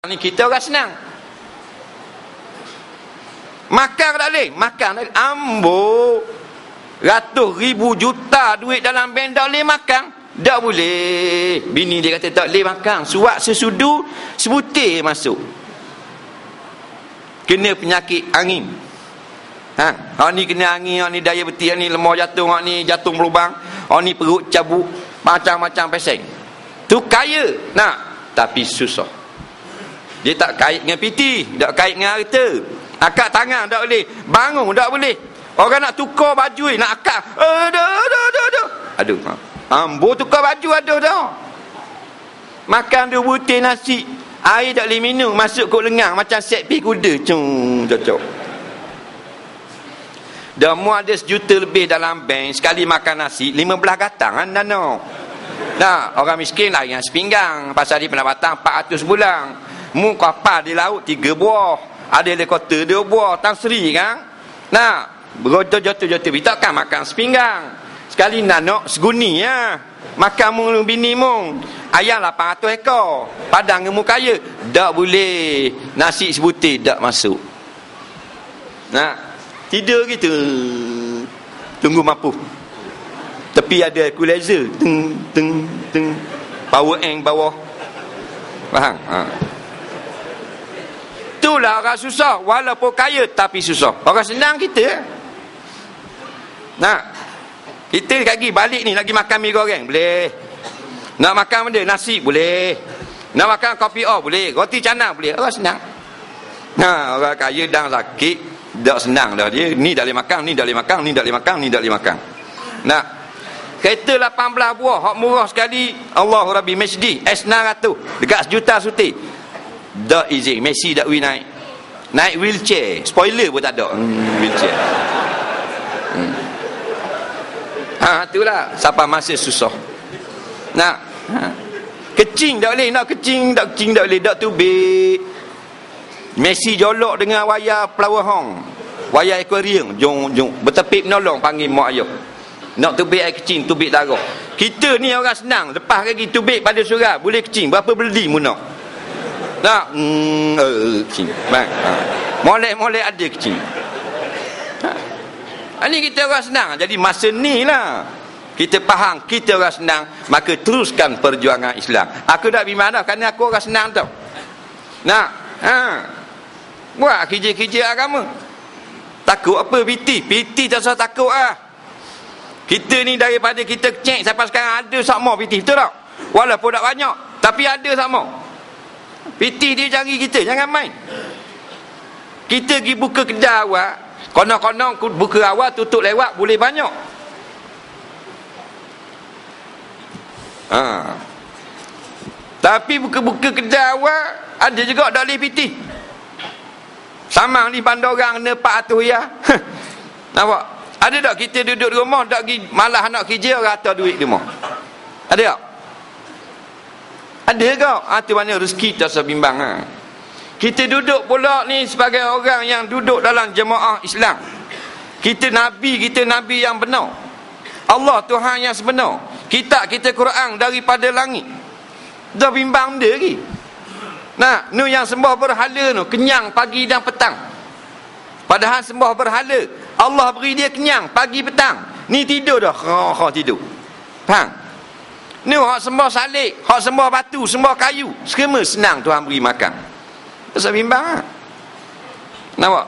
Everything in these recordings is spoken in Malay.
Ni kita orang senang. Makan tak boleh. Makan tak boleh. Ambo ratus ribu juta duit dalam bank tak boleh makan. Tak boleh. Bini dia kata tak boleh makan. Suap sesudu sebutir masuk. Kena penyakit angin. Orang ni kena angin, orang ni daya betis, orang ni lemah jatuh, orang ni jatuh berlubang, orang ni perut cabut, macam-macam peseng. Tu kaya. Nak. Tapi susah. Dia tak kait dengan piti, tak kait dengan harta. Akak tangan tak boleh, bangun tak boleh. Orang nak tukar baju, nak akak, aduh. Ambo tukar baju aduh dah. Makan 2 butir nasi, air tak boleh minum, masuk kot lengang macam set pi kuda. Cocok. Dah mu ada 1 juta lebih dalam bank, sekali makan nasi 15 gatang kan dana. Nah, orang miskin lah yang sepinggang, pasal dia pendapatan 400 bulan. Mu kapal di laut 3 buah, ada helikopter 2 buah, Tan Sri kan. Nah, berjodoh-jodoh takkan makan sepinggang. Sekali nanok seguni ya. Makan mu bini mu ayam 800 ekor, padang mu kaya. Tak boleh. Nasi sebutir tak masuk. Nah, tidur gitu. Tunggu mampu. Tepi ada equalizer. Teng. Power bank bawah. Faham? Itulah orang susah. Walaupun kaya tapi susah. Orang senang kita. Nah, kita lagi balik ni lagi makan mi goreng boleh. Nak makan benda nasi boleh. Nak makan kopi boleh. Roti canang boleh. Orang senang. Nah, orang kaya dan sakit tak senang dah dia. Ni tak boleh makan, ni tak boleh makan, ni tak boleh makan, ni tak boleh makan. Nah, kereta 18 buah hak murah sekali. Allahu Rabbi Mercedes S900 dekat 1 juta suti. Tak izin. Messi tak boleh naik. Naik wheelchair. Spoiler pun tak ada. Wheelchair. Itulah. Sampai masa susah. Nak. Kecing tak boleh. Nak kecing tak boleh. Tak tubik. Messi jolok dengan wayar flower hong. Wayar aquarium. Jom. Bertepik menolong panggil mak ayah. Nak tubik air kecing, tubik darah. Kita ni orang senang. Lepas lagi tubik pada surat. Boleh kecing. Berapa beli mu nak? Tak, kecing. Molek ada kecing. Ini kita orang senang. Jadi masa ni lah kita faham kita orang senang, maka teruskan perjuangan Islam. Aku tak bimbang dah kerana aku orang senang tau. Nak, buat kerja-kerja agama. Takut apa piti? Piti tak usah takut ah. Kita ni daripada kita cek sampai sekarang ada sama piti, betul tak? Walaupun tak banyak, tapi ada sama. Piti dia cari kita, jangan main. Kita pergi buka kedai awak, konon-konon buka awak tutup lewat boleh banyak. Tapi buka-buka kedai awak ada juga tak boleh piti. Samang ni bandar orang kena 400 ya. Nampak? Ada tak kita duduk di rumah tak pergi malah nak kerja orang atas duit di rumah? Ada tak? Ada ke? Itu mana rezeki tak usah bimbang. Kita duduk pula ni sebagai orang yang duduk dalam jemaah Islam. Kita nabi yang benar. Allah Tuhan yang sebenar. Kita Quran daripada langit. Dah bimbang dia lagi. Nah, nu yang sembah berhala tu kenyang pagi dan petang. Padahal sembah berhala Allah beri dia kenyang pagi petang. Ni tidur dah. Tidur. Faham? Ni hak sembah salik, hak sembah batu, sembah kayu, semua senang Tuhan beri makan. Tak bimbang. Nampak?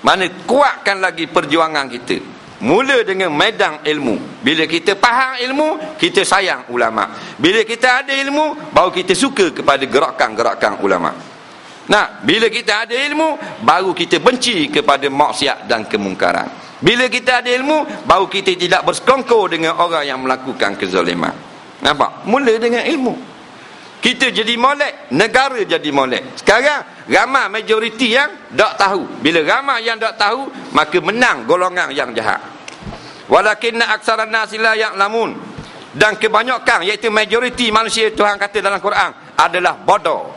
Mana kuatkan lagi perjuangan kita. Mula dengan medan ilmu. Bila kita faham ilmu, kita sayang ulama. Bila kita ada ilmu, baru kita suka kepada gerakan-gerakan ulama. Nah, bila kita ada ilmu, baru kita benci kepada maksiat dan kemungkaran. Bila kita ada ilmu, baru kita tidak bersekongkol dengan orang yang melakukan kezaliman. Nampak? Mula dengan ilmu. Kita jadi molek, negara jadi molek. Sekarang ramai majoriti yang tak tahu. Bila ramai yang tak tahu, maka menang golongan yang jahat. Walakinna aksaran nasi la ya'lamun. Dan kebanyakan iaitu majoriti manusia Tuhan kata dalam Quran adalah bodoh.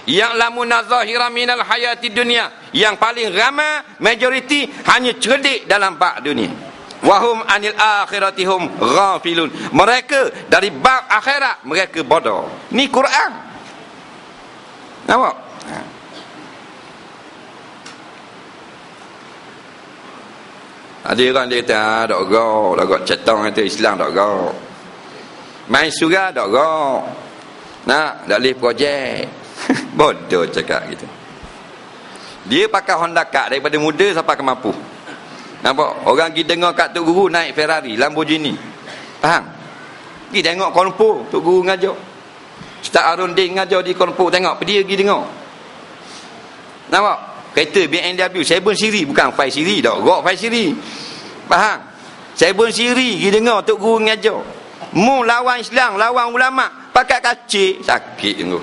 Ya'lamuna zahira minal hayati dunia. Yang paling ramai majoriti hanya cerdik dalam bab dunia. Wahum anil akhiratihum ghafilun. Mereka dari bab akhirat mereka bodoh. Ni Quran. Nampak? Ada orang dia kata, tak gak cetong itu Islam tak gak. Main surah tak gak. Nak, tak boleh projek. Bodoh cakap gitu. Dia pakai Honda Kart daripada muda sampai ke mampu. Nampak? Orang pergi dengar kat Tok Guru naik Ferrari, Lamborghini. Faham? Pergi tengok Kuala Lumpur, Tok Guru ngajar. Ustaz Arundin ngajar di Kuala Lumpur, tengok, dia pergi dengar. Nampak? Kereta BMW 7 siri, bukan 5 siri, tak gak 5 siri. Faham? 7 siri pergi dengar Tok Guru ngajar. Mu lawan Islam, lawan ulama, pakai kacik, sakit tu.